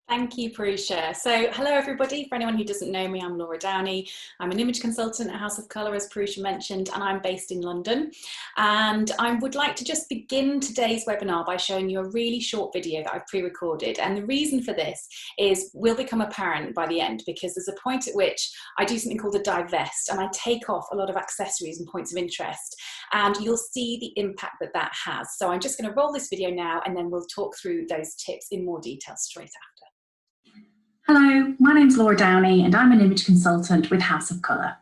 Thank you, Parusha. So hello, everybody. For anyone who doesn't know me, I'm Laura Downey. I'm an image consultant at House of Colour, as Parusha mentioned, and I'm based in London. And I would like to just begin today's webinar by showing you a really short video that I've pre-recorded. And the reason for this will become apparent by the end, because there's a point at which I do something called a divest, and I take off a lot of accessories and points of interest, and you'll see the impact that that has. So I'm just going to roll this video now, and then we'll talk through those tips in more detail straight after. Hello, my name's Laura Downey and I'm an image consultant with House of Colour.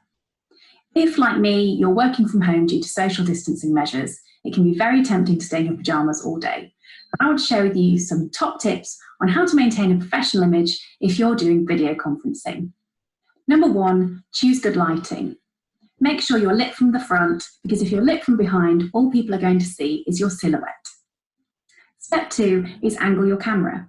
If, like me, you're working from home due to social distancing measures, it can be very tempting to stay in your pyjamas all day. But I want to share with you some top tips on how to maintain a professional image if you're doing video conferencing. Number one, choose good lighting. Make sure you're lit from the front, because if you're lit from behind, all people are going to see is your silhouette. Step two is angle your camera.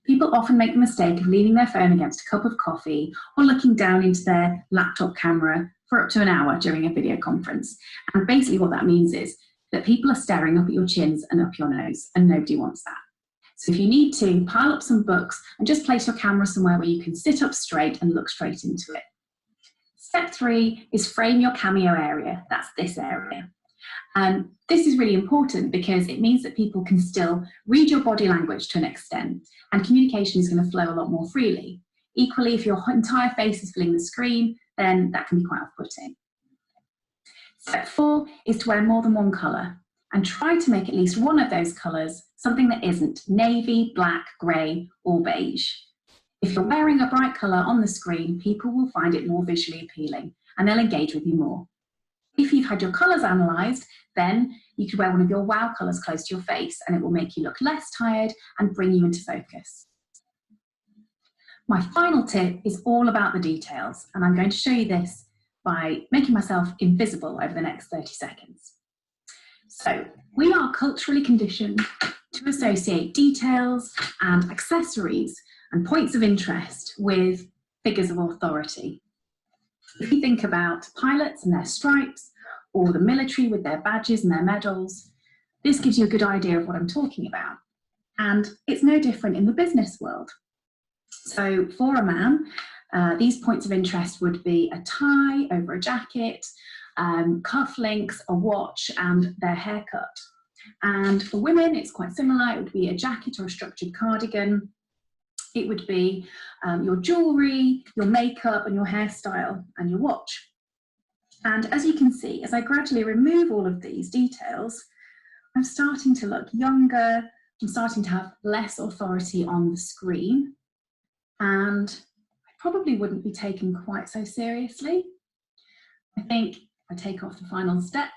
People often make the mistake of leaning their phone against a cup of coffee or looking down into their laptop camera for up to an hour during a video conference. And basically what that means is that people are staring up at your chins and up your nose, and nobody wants that. So if you need to, pile up some books and just place your camera somewhere where you can sit up straight and look straight into it. Step three is frame your cameo area. That's this area. This is really important because it means that people can still read your body language to an extent, and communication is going to flow a lot more freely. Equally, if your entire face is filling the screen, then that can be quite off-putting. Step four is to wear more than one colour, and try to make at least one of those colours something that isn't navy, black, grey or beige. If you're wearing a bright colour on the screen, people will find it more visually appealing and they'll engage with you more. If you've had your colours analysed, then you could wear one of your wow colours close to your face and it will make you look less tired and bring you into focus. My final tip is all about the details, and I'm going to show you this by making myself invisible over the next 30 seconds. So we are culturally conditioned to associate details and accessories and points of interest with figures of authority. If you think about pilots and their stripes, or the military with their badges and their medals, this gives you a good idea of what I'm talking about. And it's no different in the business world. So for a man, these points of interest would be a tie over a jacket, cufflinks, a watch, and their haircut. And for women, it's quite similar. It would be a jacket or a structured cardigan. It would be your jewellery, your makeup and your hairstyle and your watch. And as you can see, as I gradually remove all of these details, I'm starting to look younger, I'm starting to have less authority on the screen, and I probably wouldn't be taken quite so seriously. I think if I take off the final step,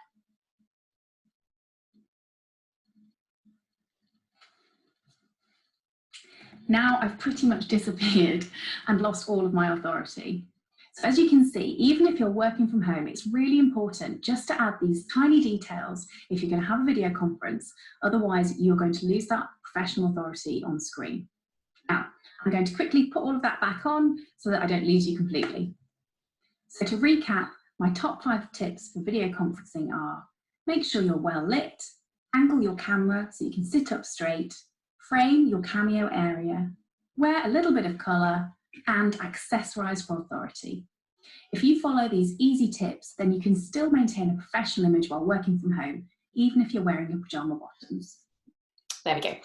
now I've pretty much disappeared and lost all of my authority. So as you can see, even if you're working from home, it's really important just to add these tiny details if you're going to have a video conference. Otherwise, you're going to lose that professional authority on screen. Now, I'm going to quickly put all of that back on so that I don't lose you completely. So to recap, my top 5 tips for video conferencing are: make sure you're well lit, angle your camera so you can sit up straight, frame your cameo area, wear a little bit of colour, and accessorise for authority. If you follow these easy tips, then you can still maintain a professional image while working from home, even if you're wearing your pyjama bottoms. There we go.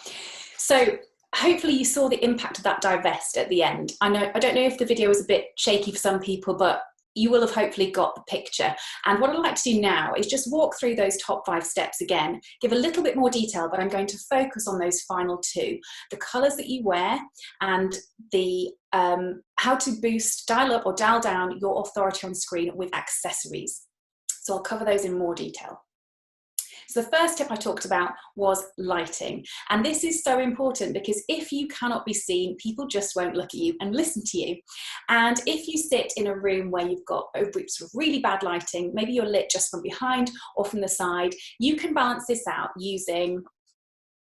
So hopefully you saw the impact of that divest at the end. I don't know if the video was a bit shaky for some people, but you will have hopefully got the picture. And what I'd like to do now is just walk through those top 5 steps again, give a little bit more detail, but I'm going to focus on those final 2, the colours that you wear and the how to boost, dial up or dial down your authority on screen with accessories. So I'll cover those in more detail. So the first tip I talked about was lighting. And this is so important because if you cannot be seen, people just won't look at you and listen to you. And if you sit in a room where you've got sort of really bad lighting, maybe you're lit just from behind or from the side, you can balance this out using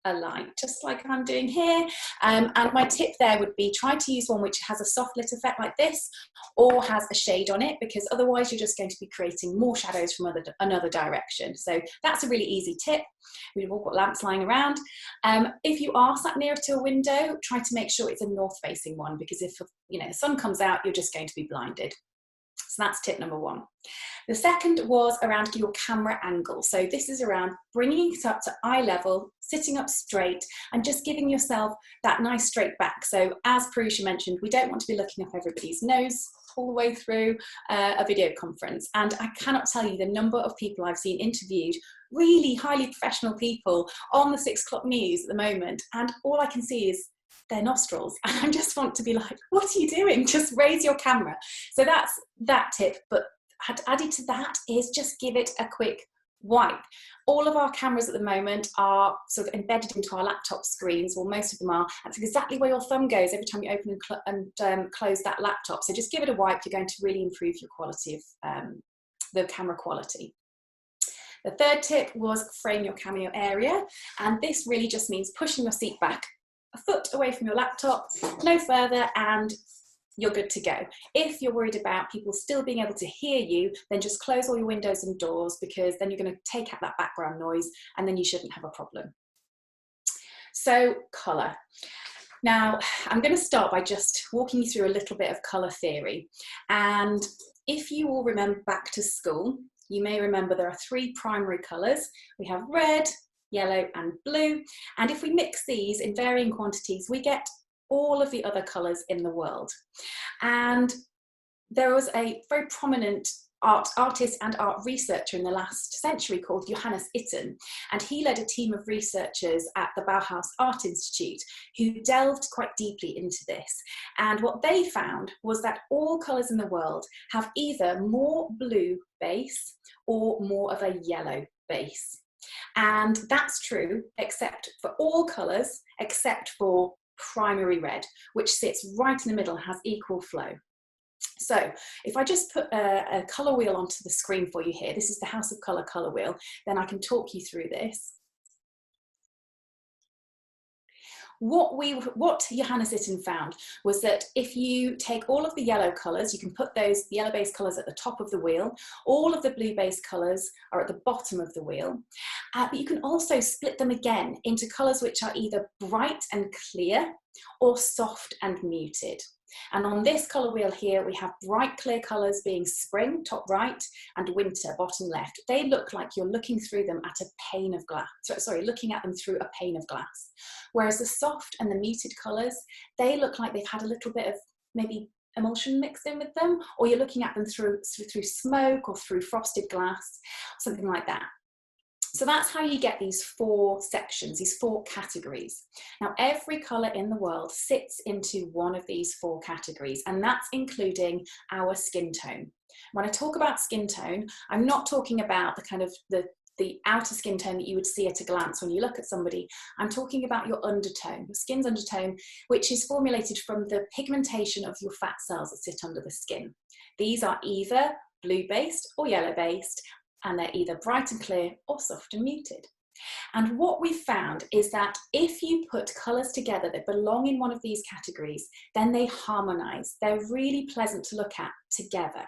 a light, just like I'm doing here. And my tip there would be try to use one which has a soft lit effect like this, or has a shade on it, because otherwise you're just going to be creating more shadows from another direction. So that's a really easy tip. We've all got lamps lying around. If you are sat near to a window, try to make sure it's a north facing one, because if the sun comes out, you're just going to be blinded. So that's tip number one. The second was around your camera angle. So this is around bringing it up to eye level, sitting up straight, and just giving yourself that nice straight back. So as Purusha mentioned, we don't want to be looking up everybody's nose all the way through a video conference. And I cannot tell you the number of people I've seen interviewed, really highly professional people on the 6 o'clock news at the moment, and all I can see is their nostrils, and I just want to be like, what are you doing? Just raise your camera. So that's that tip. But added to that is just give it a quick wipe. All of our cameras at the moment are sort of embedded into our laptop screens, or most of them are. That's exactly where your thumb goes every time you open and close that laptop. So just give it a wipe. You're going to really improve your quality of the camera quality. The third tip was frame your cameo area, and this really just means pushing your seat back a foot away from your laptop, no further, and you're good to go. If you're worried about people still being able to hear you, then just close all your windows and doors, because then you're going to take out that background noise, and then you shouldn't have a problem. So colour. Now, I'm going to start by just walking you through a little bit of colour theory. And if you all remember back to school, you may remember there are 3 primary colours. We have red, yellow and blue, and if we mix these in varying quantities, we get all of the other colours in the world. And there was a very prominent artist and art researcher in the last century called Johannes Itten, and he led a team of researchers at the Bauhaus Art Institute who delved quite deeply into this. And what they found was that all colours in the world have either more blue base or more of a yellow base. And that's true except for all colours except for primary red, which sits right in the middle and has equal flow. So if I just put a colour wheel onto the screen for you here, this is the House of Colour colour wheel, then I can talk you through this. What Johannes Itten found was that if you take all of the yellow colours, you can put those yellow-based colours at the top of the wheel, all of the blue-based colours are at the bottom of the wheel, but you can also split them again into colours which are either bright and clear or soft and muted. And on this colour wheel here, we have bright clear colours being spring, top right, and winter, bottom left. They look like you're looking through them at a pane of glass, looking at them through a pane of glass. Whereas the soft and the muted colours, they look like they've had a little bit of maybe emulsion mixed in with them, or you're looking at them through smoke or through frosted glass, something like that. So that's how you get these 4 sections, these 4 categories. Now, every colour in the world sits into one of these 4 categories, and that's including our skin tone. When I talk about skin tone, I'm not talking about the kind of the outer skin tone that you would see at a glance when you look at somebody. I'm talking about your undertone, your skin's undertone, which is formulated from the pigmentation of your fat cells that sit under the skin. These are either blue-based or yellow-based, and they're either bright and clear or soft and muted. And what we found is that if you put colours together that belong in one of these categories, then they harmonise. They're really pleasant to look at together.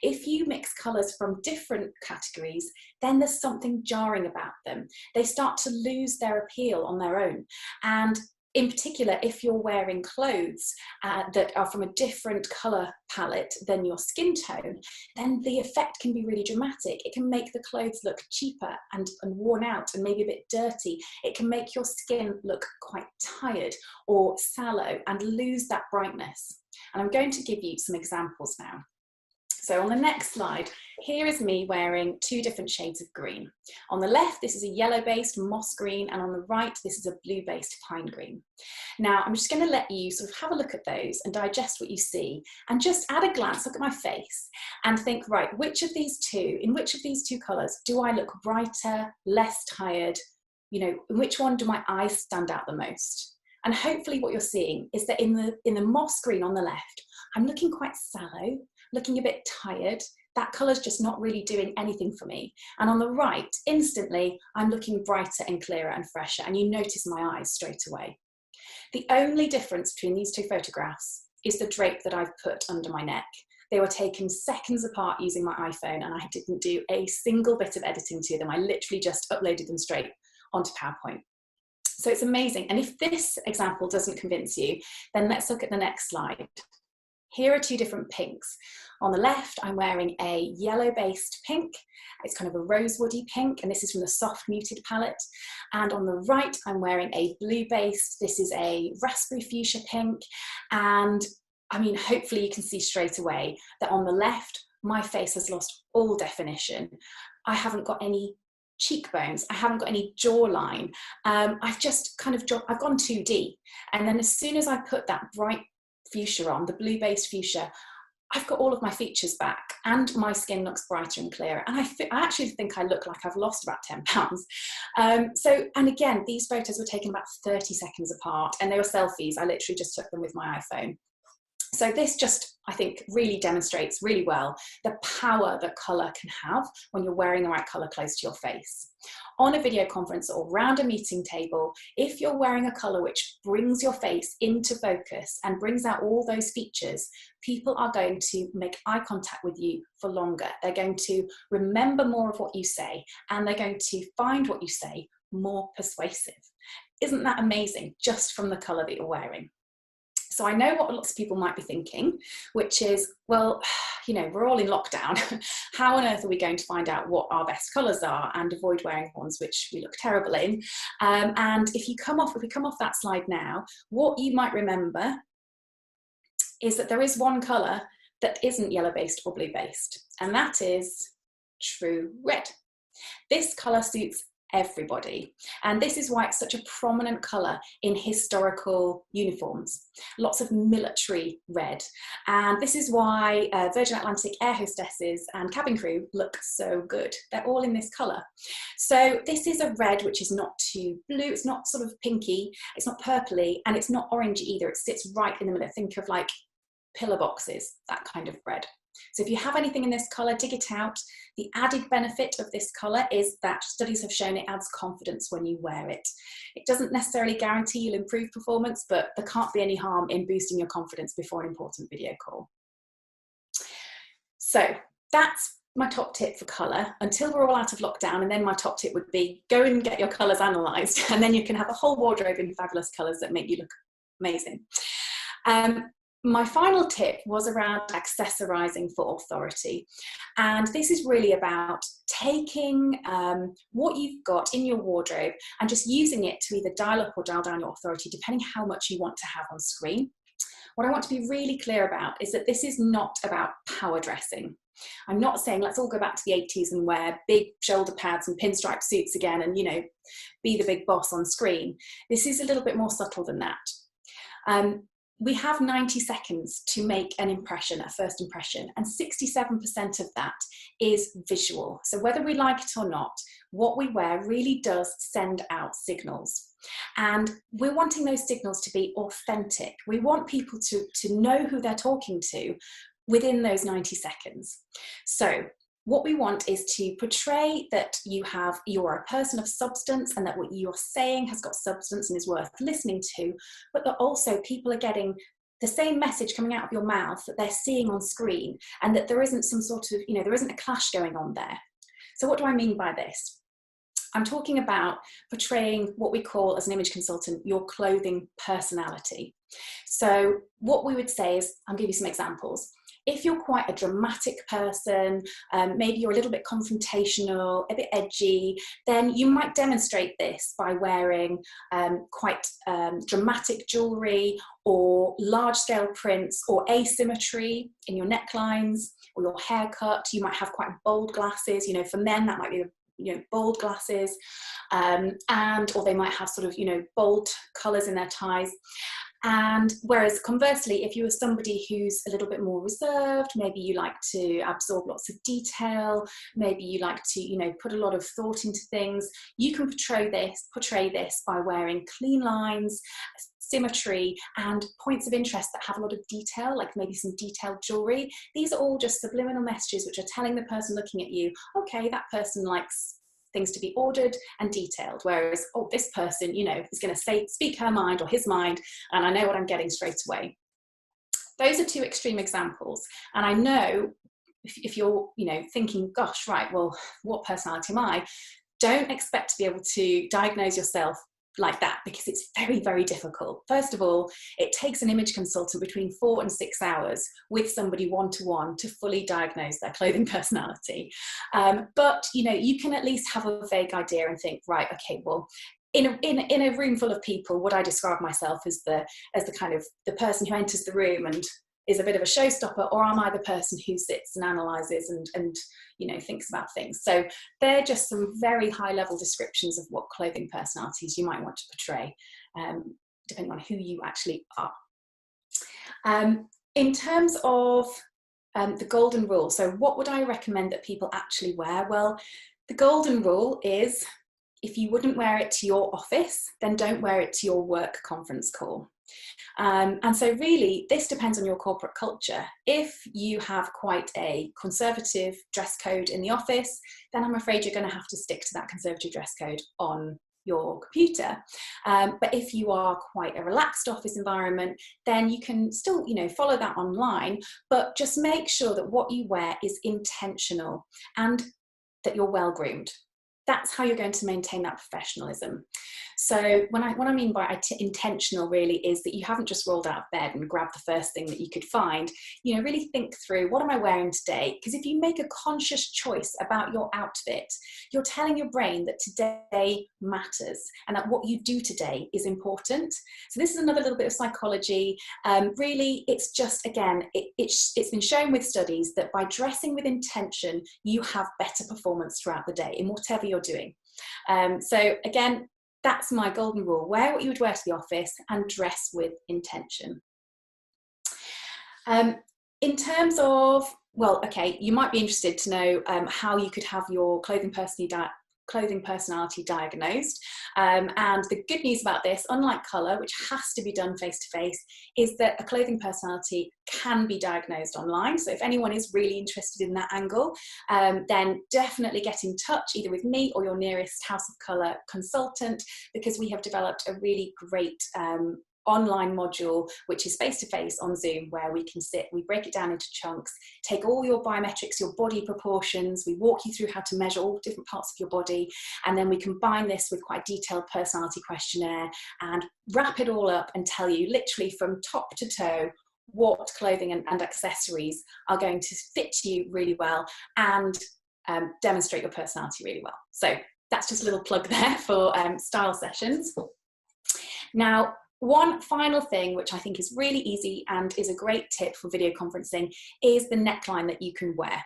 If you mix colours from different categories, then there's something jarring about them. They start to lose their appeal on their own. And in particular, if you're wearing clothes that are from a different colour palette than your skin tone, then the effect can be really dramatic. It can make the clothes look cheaper and worn out and maybe a bit dirty. It can make your skin look quite tired or sallow and lose that brightness. And I'm going to give you some examples now. So on the next slide, here is me wearing 2 different shades of green. On the left, this is a yellow-based moss green, and on the right, this is a blue-based pine green. Now, I'm just going to let you sort of have a look at those and digest what you see, and just at a glance, look at my face and think, right, in which of these two colours do I look brighter, less tired? In which one do my eyes stand out the most? And hopefully what you're seeing is that in the moss green on the left, I'm looking quite sallow, looking a bit tired, that colour's just not really doing anything for me. And on the right, instantly, I'm looking brighter and clearer and fresher, and you notice my eyes straight away. The only difference between these two photographs is the drape that I've put under my neck. They were taken seconds apart using my iPhone, and I didn't do a single bit of editing to them. I literally just uploaded them straight onto PowerPoint. So it's amazing. And if this example doesn't convince you, then let's look at the next slide. Here are two different pinks. On the left, I'm wearing a yellow-based pink. It's kind of a rosewoody pink, and this is from the Soft Muted palette. And on the right, I'm wearing a blue-based. This is a raspberry fuchsia pink. And I mean, hopefully you can see straight away that on the left, my face has lost all definition. I haven't got any cheekbones, I haven't got any jawline. I've just kind of I've gone 2D. And then as soon as I put that bright fuchsia on, the blue-based fuchsia, I've got all of my features back, and my skin looks brighter and clearer. And I actually think I look like I've lost about 10 pounds. And again, these photos were taken about 30 seconds apart, and they were selfies. I literally just took them with my iPhone. So this just, I think, really demonstrates really well the power that colour can have when you're wearing the right colour close to your face. On a video conference or around a meeting table, if you're wearing a colour which brings your face into focus and brings out all those features, people are going to make eye contact with you for longer. They're going to remember more of what you say, and they're going to find what you say more persuasive. Isn't that amazing, just from the colour that you're wearing? So I know what lots of people might be thinking, which is, well, you know, we're all in lockdown. How on earth are we going to find out what our best colours are and avoid wearing ones which we look terrible in? And if we come off that slide now, what you might remember is that there is one colour that isn't yellow-based or blue-based, and that is true red. This colour suits everybody, and this is why it's such a prominent colour in historical uniforms. Lots of military red, and this is why Virgin Atlantic air hostesses and cabin crew look so good. They're all in this colour. So this is a red which is not too blue, it's not sort of pinky, it's not purpley, and it's not orangey either. It sits right in the middle. Think of like pillar boxes, that kind of red. So if you have anything in this colour, dig it out. The added benefit of this colour is that studies have shown it adds confidence when you wear it. It doesn't necessarily guarantee you'll improve performance, but there can't be any harm in boosting your confidence before an important video call. So that's my top tip for colour until we're all out of lockdown, and then my top tip would be go and get your colours analysed, and then you can have a whole wardrobe in fabulous colours that make you look amazing. My final tip was around accessorising for authority. And this is really about taking what you've got in your wardrobe and just using it to either dial up or dial down your authority, depending how much you want to have on screen. What I want to be really clear about is that this is not about power dressing. I'm not saying let's all go back to the 80s and wear big shoulder pads and pinstripe suits again and, you know, be the big boss on screen. This is a little bit more subtle than that. We have 90 seconds to make an impression, a first impression, and 67% of that is visual. So whether we like it or not, what we wear really does send out signals. And we're wanting those signals to be authentic. We want people to know who they're talking to within those 90 seconds. So what we want is to portray that you're a person of substance, and that what you're saying has got substance and is worth listening to, but that also people are getting the same message coming out of your mouth that they're seeing on screen, and that there isn't some sort of, there isn't a clash going on there. So what do I mean by this? I'm talking about portraying what we call, as an image consultant, your clothing personality. So what we would say is, I'll give you some examples. If you're quite a dramatic person, maybe you're a little bit confrontational, a bit edgy, then you might demonstrate this by wearing quite dramatic jewellery, or large-scale prints, or asymmetry in your necklines or your haircut. You might have quite bold glasses. For men, that might be bold glasses, or they might have sort of bold colours in their ties. And whereas conversely, if you are somebody who's a little bit more reserved, maybe you like to absorb lots of detail, maybe you like to put a lot of thought into things, you can portray this by wearing clean lines, symmetry, and points of interest that have a lot of detail, like maybe some detailed jewelry. These are all just subliminal messages which are telling the person looking at you, okay, that person likes things to be ordered and detailed, whereas, oh, this person, you know, is going to speak her mind or his mind, and I know what I'm getting straight away. Those are two extreme examples, and I know if you're, you know, thinking, gosh, right, well, what personality am I? Don't expect to be able to diagnose yourself like that, because it's very, very difficult. First of all, it takes an image consultant between 4 and 6 hours with somebody one-to-one to fully diagnose their clothing personality. But, you know, you can at least have a vague idea and think, right, okay, well, in a room full of people, would I describe myself as the kind of the person who enters the room and is a bit of a showstopper, or am I the person who sits and analyzes and you know, thinks about things? So they're just some very high level descriptions of what clothing personalities you might want to portray, depending on who you actually are. In terms of the golden rule, so what would I recommend that people actually wear? Well, the golden rule is, if you wouldn't wear it to your office, then don't wear it to your work conference call. And so really, this depends on your corporate culture. If you have quite a conservative dress code in the office, then I'm afraid you're going to have to stick to that conservative dress code on your computer. But if you are quite a relaxed office environment, then you can still, you know, follow that online, but just make sure that what you wear is intentional and that you're well groomed. That's how you're going to maintain that professionalism. So what I mean by intentional really is that you haven't just rolled out of bed and grabbed the first thing that you could find. You know, really think through, what am I wearing today? Because if you make a conscious choice about your outfit, you're telling your brain that today matters and that what you do today is important. So this is another little bit of psychology. Really, it's just, again, it's been shown with studies that by dressing with intention, you have better performance throughout the day in whatever you're doing. So again, that's my golden rule. Wear what you would wear to the office and dress with intention. In terms of, well, okay, you might be interested to know how you could have your clothing personality diagnosed. And the good news about this, unlike colour, which has to be done face-to-face, is that a clothing personality can be diagnosed online. So if anyone is really interested in that angle, then definitely get in touch either with me or your nearest House of Colour consultant, because we have developed a really great online module which is face-to-face on Zoom, where we can sit, we break it down into chunks, take all your biometrics, your body proportions, we walk you through how to measure all different parts of your body, and then we combine this with quite a detailed personality questionnaire and wrap it all up and tell you literally from top to toe what clothing and accessories are going to fit you really well and demonstrate your personality really well. So that's just a little plug there for style sessions. Now, one final thing, which I think is really easy and is a great tip for video conferencing, is the neckline that you can wear.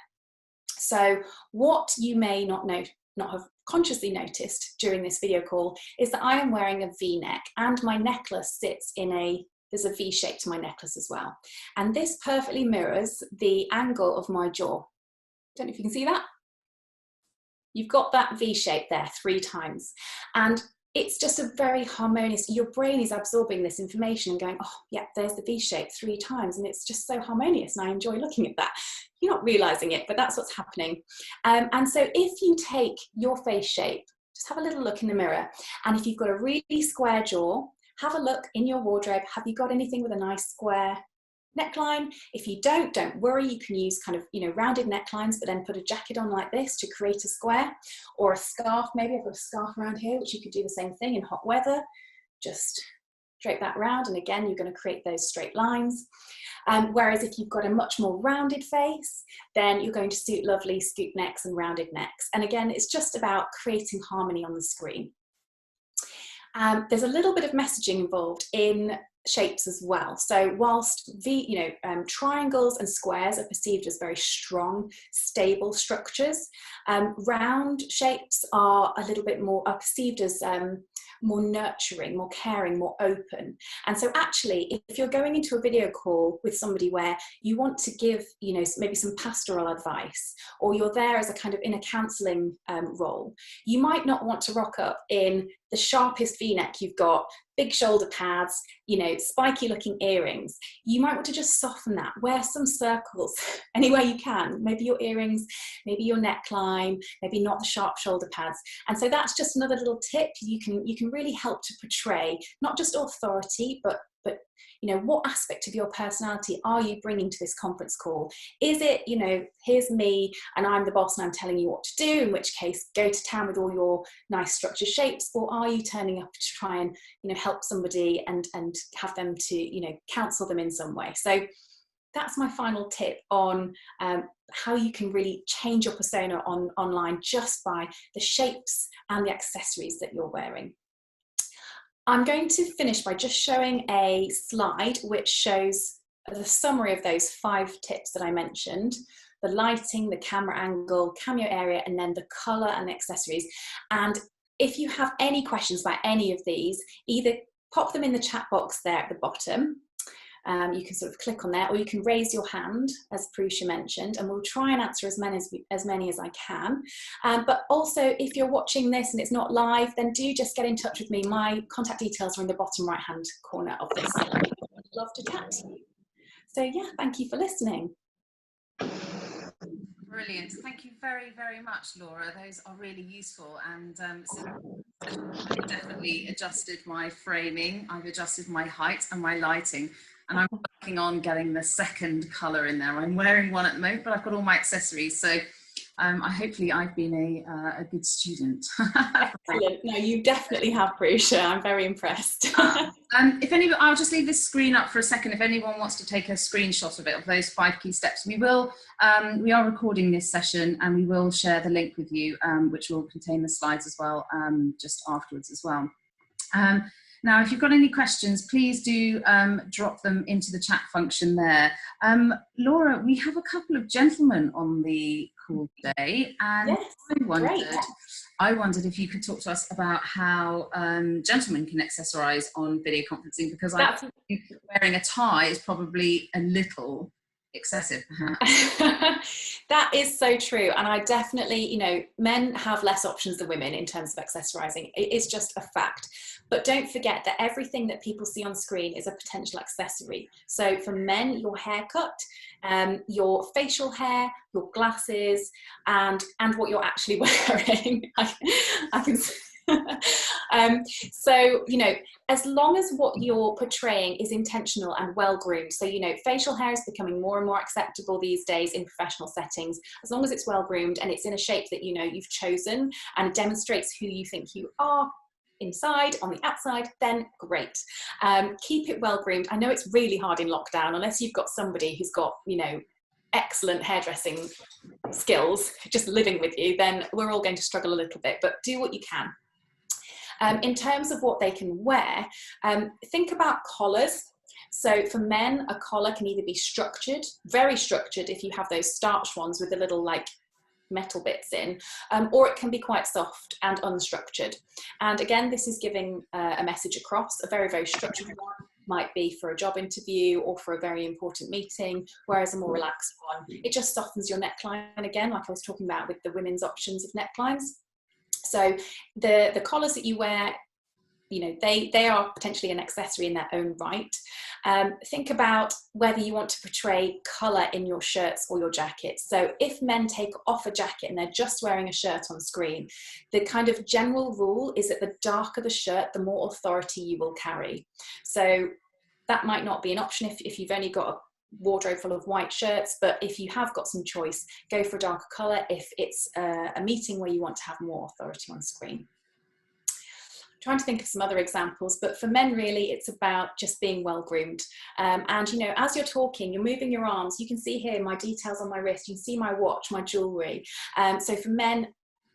So what you may not have consciously noticed during this video call is that I am wearing a V-neck, and my necklace sits in there's a V shape to my necklace as well. And this perfectly mirrors the angle of my jaw. Don't know if you can see that. You've got that V shape there 3 times. And it's just a very harmonious, your brain is absorbing this information and going, oh, yeah, there's the V shape 3 times. And it's just so harmonious. And I enjoy looking at that. You're not realizing it, but that's what's happening. And so if you take your face shape, just have a little look in the mirror. And if you've got a really square jaw, have a look in your wardrobe. Have you got anything with a nice square neckline? If you don't worry, you can use kind of, you know, rounded necklines, but then put a jacket on like this to create a square, or a scarf. Maybe I've got a scarf around here, which you could do the same thing in hot weather. Just drape that round, and again, you're going to create those straight lines. Whereas if you've got a much more rounded face, then you're going to suit lovely scoop necks and rounded necks. And again, it's just about creating harmony on the screen. There's a little bit of messaging involved in shapes as well. So whilst triangles and squares are perceived as very strong, stable structures, round shapes are a little bit more, are perceived as more nurturing, more caring, more open. And so actually, if you're going into a video call with somebody where you want to give, you know, maybe some pastoral advice, or you're there as a kind of in a counselling role, you might not want to rock up in the sharpest v-neck you've got, big shoulder pads, you know, spiky looking earrings, you might want to just soften that, wear some circles anywhere you can, maybe your earrings, maybe your neckline, maybe not the sharp shoulder pads. And so that's just another little tip. You can really help to portray not just authority, but you know, what aspect of your personality are you bringing to this conference call? Is it, you know, here's me and I'm the boss and I'm telling you what to do, in which case go to town with all your nice structured shapes, or are you turning up to try and, you know, help somebody and have them to, you know, counsel them in some way? So that's my final tip on how you can really change your persona online just by the shapes and the accessories that you're wearing. I'm going to finish by just showing a slide which shows the summary of those 5 tips that I mentioned: the lighting, the camera angle, cameo area, and then the colour and the accessories. And if you have any questions about any of these, either pop them in the chat box there at the bottom. You can sort of click on there, or you can raise your hand, as Prusha mentioned, and we'll try and answer as many as I can. But also, if you're watching this and it's not live, then do just get in touch with me. My contact details are in the bottom right-hand corner of this slide. I'd love to chat to you. So yeah, thank you for listening. Brilliant. Thank you very, very much, Laura. Those are really useful, and I've definitely adjusted my framing, I've adjusted my height and my lighting, and I'm working on getting the second colour in there. I'm wearing one at the moment, but I've got all my accessories, so hopefully I've been a good student. Excellent. No, you definitely have, Prusha. I'm very impressed. If anybody, I'll just leave this screen up for a second. If anyone wants to take a screenshot of it, of those 5 key steps, we are recording this session, and we will share the link with you, which will contain the slides as well, just afterwards as well. Now, if you've got any questions, please do drop them into the chat function there. Laura, we have a couple of gentlemen on the call today, and yes, I wondered if you could talk to us about how gentlemen can accessorize on video conferencing, because I think wearing a tie is probably a little excessive, perhaps. That is so true, and I definitely, you know, men have less options than women in terms of accessorizing. It is just a fact. But don't forget that everything that people see on screen is a potential accessory. So for men, your haircut, your facial hair, your glasses, and what you're actually wearing. I can so, you know, as long as what you're portraying is intentional and well groomed, so, you know, facial hair is becoming more and more acceptable these days in professional settings, as long as it's well groomed and it's in a shape that, you know, you've chosen and demonstrates who you think you are inside, on the outside, then great. Keep it well groomed. I know it's really hard in lockdown, unless you've got somebody who's got, you know, excellent hairdressing skills just living with you, then we're all going to struggle a little bit, but do what you can. In terms of what they can wear, think about collars. So for men, a collar can either be structured, very structured if you have those starched ones with the little like metal bits in, or it can be quite soft and unstructured. And again, this is giving a message across. A very, very structured one might be for a job interview or for a very important meeting, whereas a more relaxed one, it just softens your neckline again, like I was talking about with the women's options of necklines. So the collars that you wear, you know, they are potentially an accessory in their own right. Think about whether you want to portray colour in your shirts or your jackets. So if men take off a jacket and they're just wearing a shirt on screen, the kind of general rule is that the darker the shirt, the more authority you will carry. So that might not be an option if you've only got a wardrobe full of white shirts, but if you have got some choice, go for a darker colour if it's a meeting where you want to have more authority on screen. I'm trying to think of some other examples, but for men really it's about just being well groomed, and you know, as you're talking, you're moving your arms. You can see here my details on my wrist, you can see my watch, my jewellery. So for men,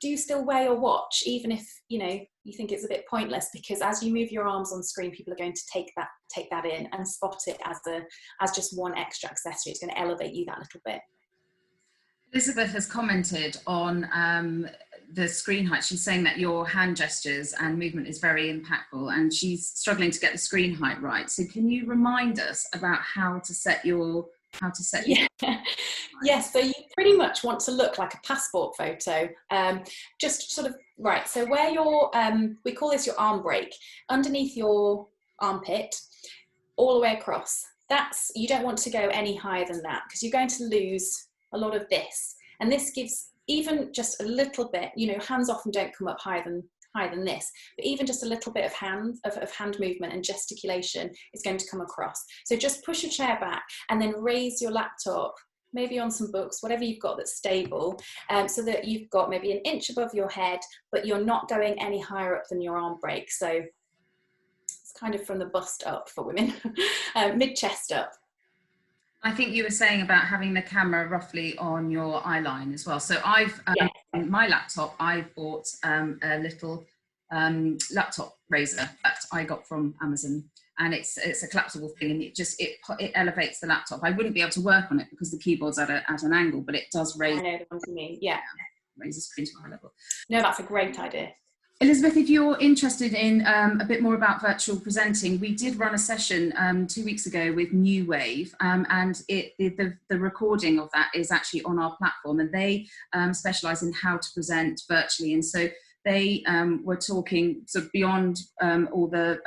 do still wear your watch, even if, you know, you think it's a bit pointless, because as you move your arms on screen, people are going to take that in and spot it as just one extra accessory. It's going to elevate you that little bit. Elizabeth has commented on the screen height. She's saying that your hand gestures and movement is very impactful, and she's struggling to get the screen height right. So can you remind us about how to set your how to set your... Yes, so you pretty much want to look like a passport photo. Just sort of, right, so where your, we call this your arm break, underneath your armpit, all the way across. That's, you don't want to go any higher than that, because you're going to lose a lot of this. And this gives even just a little bit, you know, hands often don't come up higher than this, but even just a little bit of hand movement and gesticulation is going to come across. So just push your chair back and then raise your laptop, maybe on some books, whatever you've got that's stable, so that you've got maybe an inch above your head, but you're not going any higher up than your arm break. So it's kind of from the bust up for women, mid-chest up. I think you were saying about having the camera roughly on your eye line as well. So I've, my laptop, I bought a little laptop raiser that I got from Amazon, and it's a collapsible thing, and it elevates the laptop. I wouldn't be able to work on it because the keyboard's at an angle, but it does raise. I know the ones you mean. Yeah. Raise the screen to eye level. No, that's a great idea. Elizabeth, if you're interested in a bit more about virtual presenting, we did run a session 2 weeks ago with New Wave, and the recording of that is actually on our platform, and they specialise in how to present virtually. And so they were talking sort of beyond all the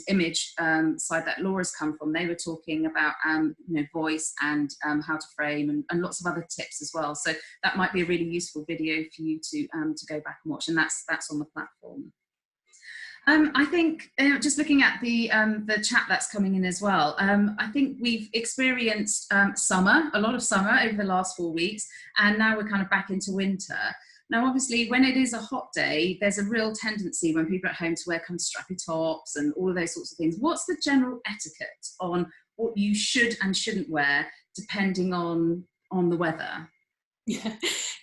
image side that Laura's come from. They were talking about you know, voice and how to frame and lots of other tips as well. So that might be a really useful video for you to go back and watch, and that's on the platform. I think just looking at the chat that's coming in as well, I think we've experienced summer, a lot of summer over the last 4 weeks, and now we're kind of back into winter. Now, obviously, when it is a hot day, there's a real tendency when people are at home to wear kind of strappy tops and all of those sorts of things. What's the general etiquette on what you should and shouldn't wear depending on the weather?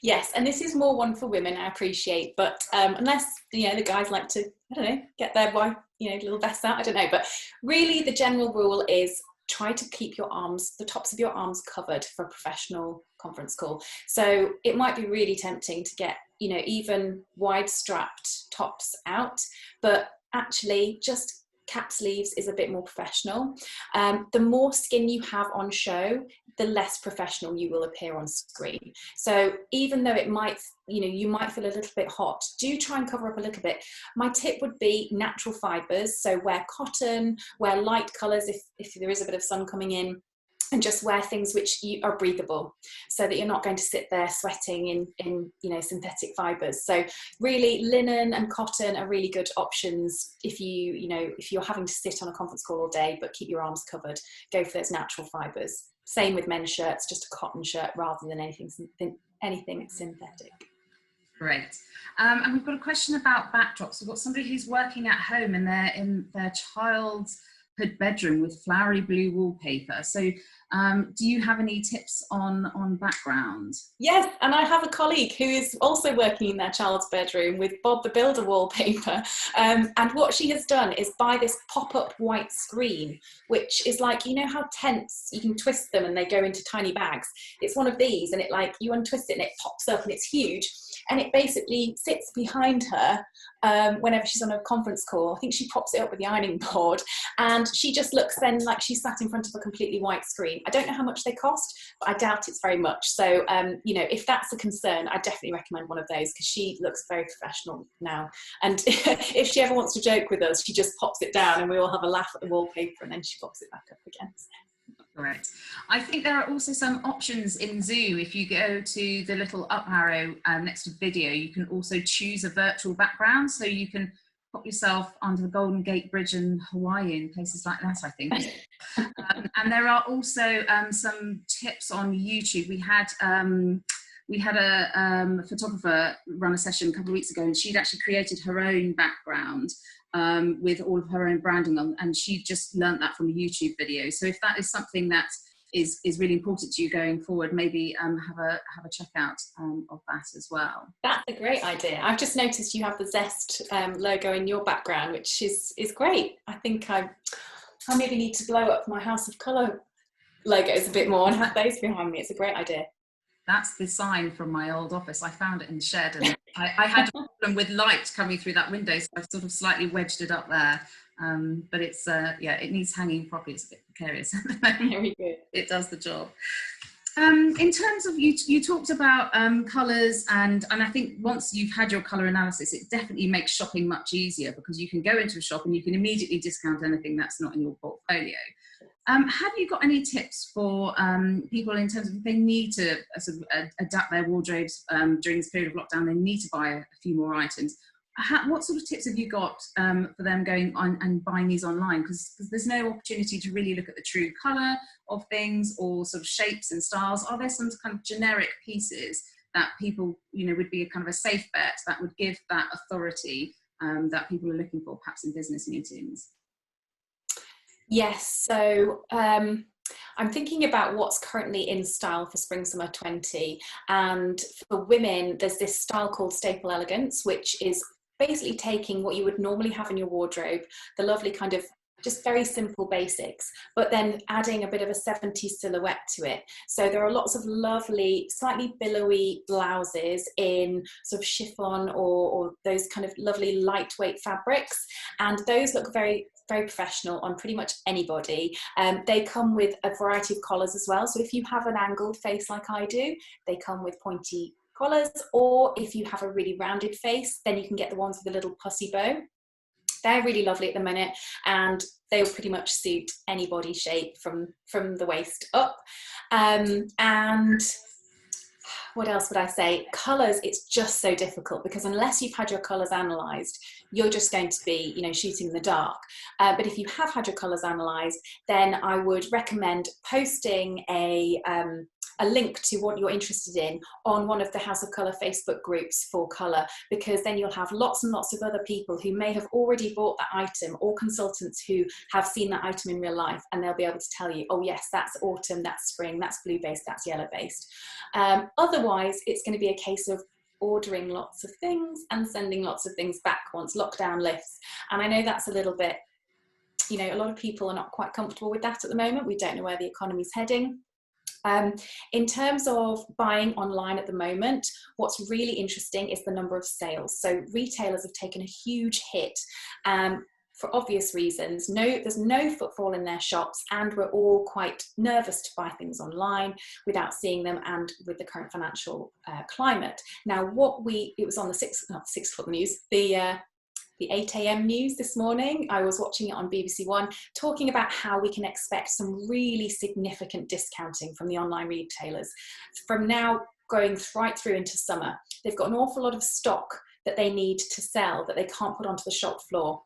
Yes, and this is more one for women, I appreciate, but unless, you know, the guys like to, I don't know, get their little vests out, I don't know, but really the general rule is try to keep your arms, the tops of your arms covered for a professional conference call. So it might be really tempting to get, you know, even wide strapped tops out, but actually just cap sleeves is a bit more professional. The more skin you have on show, the less professional you will appear on screen. So even though it might, you know, you might feel a little bit hot, do try and cover up a little bit. My tip would be natural fibres. So wear cotton, wear light colours if there is a bit of sun coming in, and just wear things which are breathable, so that you're not going to sit there sweating in you know, synthetic fibres. So really linen and cotton are really good options if you're having to sit on a conference call all day but keep your arms covered. Go for those natural fibres. Same with men's shirts, just a cotton shirt rather than anything synthetic. Great. And we've got a question about backdrops. We've got somebody who's working at home in their child's bedroom with flowery blue wallpaper. So do you have any tips on background? Yes, and I have a colleague who is also working in their child's bedroom with Bob the Builder wallpaper, and what she has done is buy this pop-up white screen, which is like, you know how tents, you can twist them and they go into tiny bags. It's one of these, and it, like, you untwist it and it pops up and it's huge, and it basically sits behind her whenever she's on a conference call. I think she props it up with the ironing board, and she just looks then like she's sat in front of a completely white screen. I don't know how much they cost, but I doubt it's very much. So, you know, if that's a concern, I definitely recommend one of those, because she looks very professional now. And if she ever wants to joke with us, she just pops it down and we all have a laugh at the wallpaper, and then she pops it back up again. Correct. I think there are also some options in Zoom. If you go to the little up arrow next to video, you can also choose a virtual background. So you can pop yourself under the Golden Gate Bridge in Hawaii and places like that, I think. And there are also some tips on YouTube. We had a photographer run a session a couple of weeks ago, and she'd actually created her own background with all of her own branding on, and she just learnt that from a YouTube video. So if that is something that is really important to you going forward, maybe have a check out of that as well. That's a great idea. I've just noticed you have the Zest logo in your background, which is great. I think I maybe need to blow up my House of Colour logos a bit more and have those behind me. It's a great idea. That's the sign from my old office. I found it in the shed, and I had a problem with light coming through that window, so I've sort of slightly wedged it up there. But it's yeah, it needs hanging properly. It's a bit precarious at the moment. Very good. It does the job. In terms of, you talked about colours, and I think once you've had your colour analysis, it definitely makes shopping much easier, because you can go into a shop and you can immediately discount anything that's not in your portfolio. Have you got any tips for people in terms of if they need to sort of adapt their wardrobes during this period of lockdown, they need to buy a few more items? What sort of tips have you got for them going on and buying these online? Because there's no opportunity to really look at the true colour of things or sort of shapes and styles. Are there some kind of generic pieces that people, you know, would be a kind of a safe bet that would give that authority that people are looking for, perhaps in business meetings? Yes, so I'm thinking about what's currently in style for Spring Summer 20, and for women there's this style called staple elegance, which is basically taking what you would normally have in your wardrobe, the lovely kind of just very simple basics, but then adding a bit of a 70s silhouette to it. So there are lots of lovely, slightly billowy blouses in sort of chiffon or those kind of lovely lightweight fabrics, and those look very, very professional on pretty much anybody. They come with a variety of collars as well. So if you have an angled face like I do, they come with pointy collars, or if you have a really rounded face, then you can get the ones with a little pussy bow. They're really lovely at the minute, and they'll pretty much suit any body shape from the waist up. And what else would I say? Colours, it's just so difficult, because unless you've had your colours analysed, you're just going to be, you know, shooting in the dark. But if you have had your colours analysed, then I would recommend posting a link to what you're interested in on one of the House of Colour Facebook groups for colour, because then you'll have lots and lots of other people who may have already bought that item, or consultants who have seen that item in real life, and they'll be able to tell you, oh yes, that's autumn, that's spring, that's blue based, that's yellow based. Otherwise, it's going to be a case of ordering lots of things and sending lots of things back once lockdown lifts. And I know that's a little bit, you know, a lot of people are not quite comfortable with that at the moment. We don't know where the economy's heading. In terms of buying online at the moment, what's really interesting is the number of sales. So retailers have taken a huge hit for obvious reasons. There's no footfall in their shops, and we're all quite nervous to buy things online without seeing them, and with the current financial climate. Now, it was on the 6 o'clock news, the 8 a.m. news this morning. I was watching it on BBC One, talking about how we can expect some really significant discounting from the online retailers from now going right through into summer. They've got an awful lot of stock that they need to sell that they can't put onto the shop floor.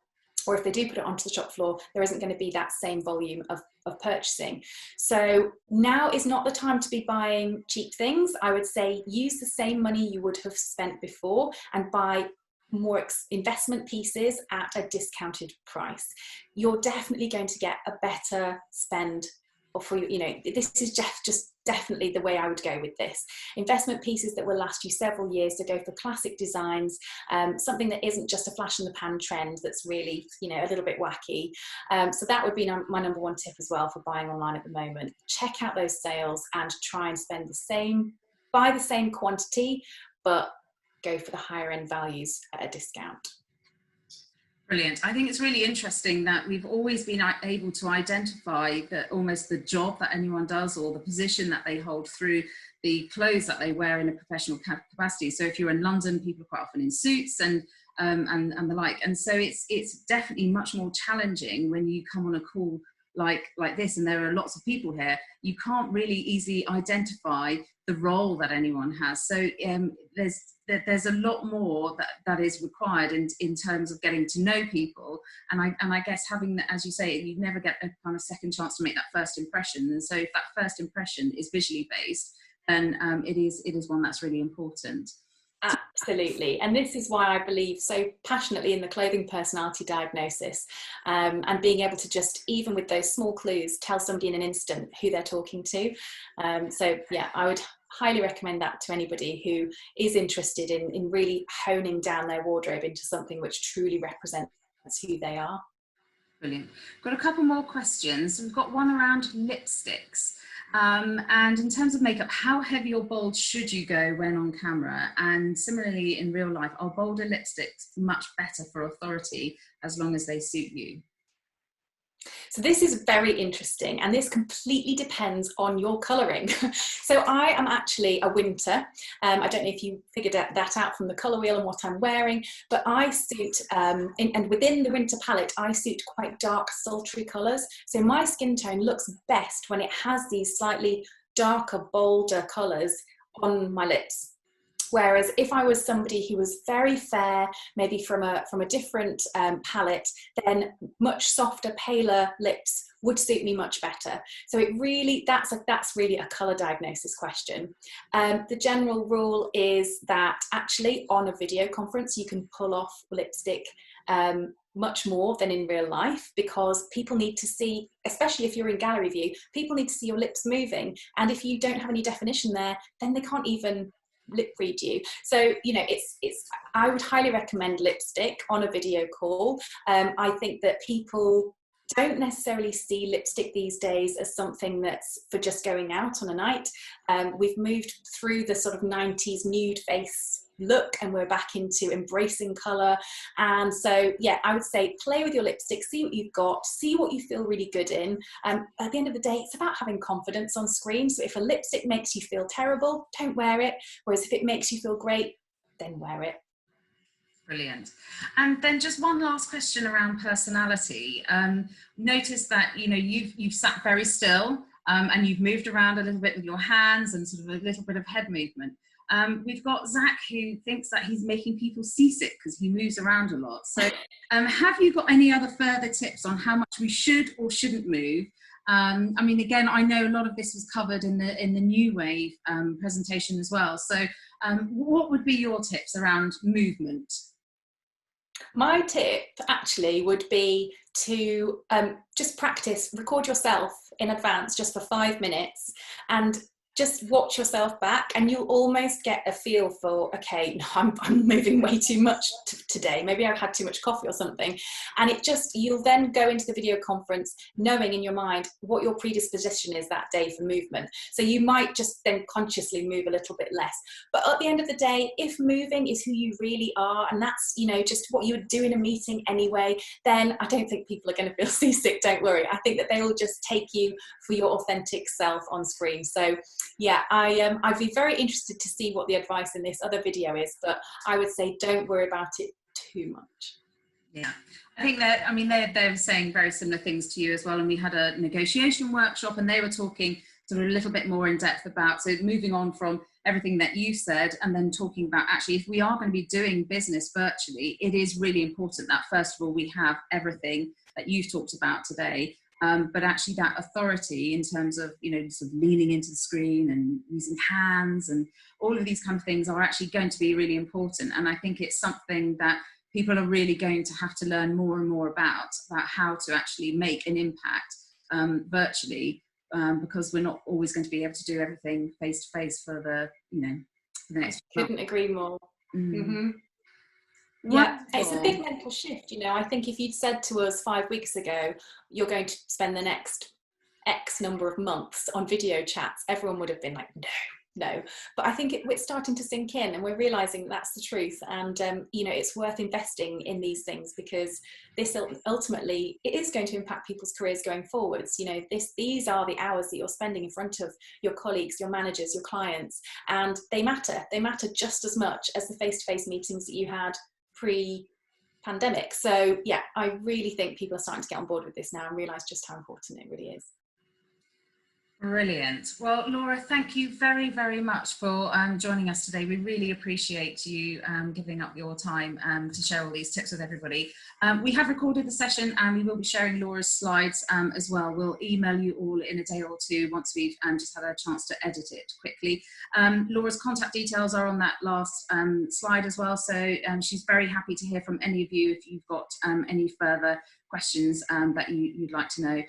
Or if they do put it onto the shop floor, there isn't going to be that same volume of purchasing. So now is not the time to be buying cheap things. I would say use the same money you would have spent before and buy more investment pieces at a discounted price. You're definitely going to get a better spend for you. You know, this is just definitely the way I would go with this. Investment pieces that will last you several years, to go for classic designs, something that isn't just a flash in the pan trend that's really, you know, a little bit wacky. So that would be my number one tip as well for buying online at the moment. Check out those sales and try and buy the same quantity, but go for the higher end values at a discount. Brilliant. I think it's really interesting that we've always been able to identify almost the job that anyone does, or the position that they hold, through the clothes that they wear in a professional capacity. So if you're in London, people are quite often in suits and the like. And so it's definitely much more challenging when you come on a call like this, and there are lots of people here. You can't really easily identify the role that anyone has. So there's a lot more that is required in terms of getting to know people, and I guess having that, as you say, you never get a kind of second chance to make that first impression. And so if that first impression is visually based, then it is one that's really important. Absolutely. And this is why I believe so passionately in the clothing personality diagnosis, and being able to just, even with those small clues, tell somebody in an instant who they're talking to. So yeah, I would highly recommend that to anybody who is interested in really honing down their wardrobe into something which truly represents who they are. Brilliant. Got a couple more questions. We've got one around lipsticks. And in terms of makeup, how heavy or bold should you go when on camera? And similarly, in real life, are bolder lipsticks much better for authority as long as they suit you? So this is very interesting, and this completely depends on your colouring. So I am actually a winter. I don't know if you figured that out from the colour wheel and what I'm wearing, but I suit, and within the winter palette, I suit quite dark, sultry colours. So my skin tone looks best when it has these slightly darker, bolder colours on my lips. Whereas if I was somebody who was very fair, maybe from a different palette, then much softer, paler lips would suit me much better. So it really, that's really a colour diagnosis question. The general rule is that actually on a video conference, you can pull off lipstick much more than in real life, because people need to see, especially if you're in gallery view, people need to see your lips moving. And if you don't have any definition there, then they can't even lip read you. So, you know, I would highly recommend lipstick on a video call. I think that people don't necessarily see lipstick these days as something that's for just going out on a night. We've moved through the sort of 90s nude face look, and we're back into embracing colour. And so, yeah, I would say play with your lipstick, see what you've got, see what you feel really good in. At the end of the day, it's about having confidence on screen. So if a lipstick makes you feel terrible, don't wear it. Whereas if it makes you feel great, then wear it. Brilliant. And then just one last question around personality. Notice that, you know, you've sat very still, and you've moved around a little bit with your hands and sort of a little bit of head movement. We've got Zach, who thinks that he's making people seasick because he moves around a lot. So have you got any other further tips on how much we should or shouldn't move? I mean, again, I know a lot of this was covered in the New Wave presentation as well. So what would be your tips around movement? My tip actually would be to just practice, record yourself in advance just for 5 minutes and just watch yourself back, and you'll almost get a feel for, okay, I'm moving way too much today. Maybe I've had too much coffee or something. And you'll then go into the video conference knowing in your mind what your predisposition is that day for movement. So you might just then consciously move a little bit less. But at the end of the day, if moving is who you really are, and that's, you know, just what you would do in a meeting anyway, then I don't think people are going to feel seasick, don't worry. I think that they will just take you for your authentic self on screen. So yeah, I'd be very interested to see what the advice in this other video is, but I would say don't worry about it too much. Yeah, I think that, I mean, they're saying very similar things to you as well. And we had a negotiation workshop, and they were talking sort of a little bit more in depth about, so moving on from everything that you said, and then talking about actually, if we are going to be doing business virtually, it is really important that first of all, we have everything that you've talked about today. But actually that authority in terms of, you know, sort of leaning into the screen and using hands and all of these kind of things are actually going to be really important. And I think it's something that people are really going to have to learn more and more about how to actually make an impact virtually, because we're not always going to be able to do everything face to face for the next. Couldn't agree more. Mm-hmm. Yeah, it's a big mental shift, you know. I think if you'd said to us 5 weeks ago, you're going to spend the next X number of months on video chats, everyone would have been like, no. But I think it's starting to sink in, and we're realizing that's the truth. And, you know, it's worth investing in these things, because this ultimately, it is going to impact people's careers going forwards. You know, these are the hours that you're spending in front of your colleagues, your managers, your clients, and they matter. They matter just as much as the face-to-face meetings that you had pre-pandemic. So yeah, I really think people are starting to get on board with this now and realise just how important it really is. Brilliant. Well, Laura, thank you very, very much for joining us today. We really appreciate you giving up your time to share all these tips with everybody. We have recorded the session, and we will be sharing Laura's slides as well. We'll email you all in a day or two once we've just had a chance to edit it quickly. Laura's contact details are on that last slide as well, so she's very happy to hear from any of you if you've got any further questions that you'd like to know.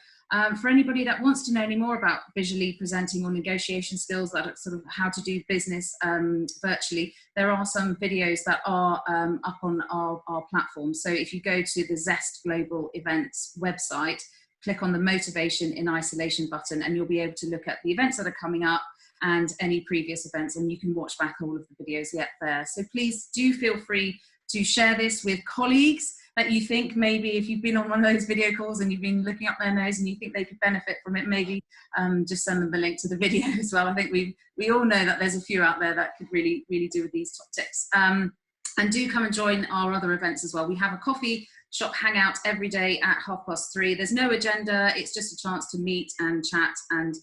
For anybody that wants to know any more about visually presenting or negotiation skills, that are sort of how to do business virtually, there are some videos that are up on our platform. So if you go to the Zest Global Events website, click on the Motivation in Isolation button, and you'll be able to look at the events that are coming up and any previous events, and you can watch back all of the videos yet there. So please do feel free to share this with colleagues, that you think maybe if you've been on one of those video calls and you've been looking up their nose and you think they could benefit from it, maybe just send them the link to the video as well. I think we all know that there's a few out there that could really do with these top tips. And do come and join our other events as well. We have a coffee shop hangout every day at 3:30. There's no agenda, it's just a chance to meet and chat and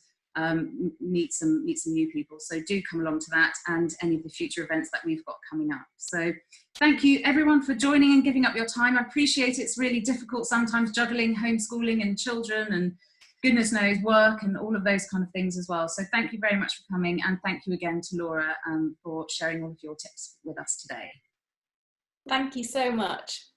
meet some new people. So do come along to that and any of the future events that we've got coming up. So thank you everyone for joining and giving up your time. I appreciate it's really difficult sometimes juggling homeschooling and children and goodness knows work and all of those kind of things as well. So thank you very much for coming, and thank you again to Laura for sharing all of your tips with us today. Thank you so much.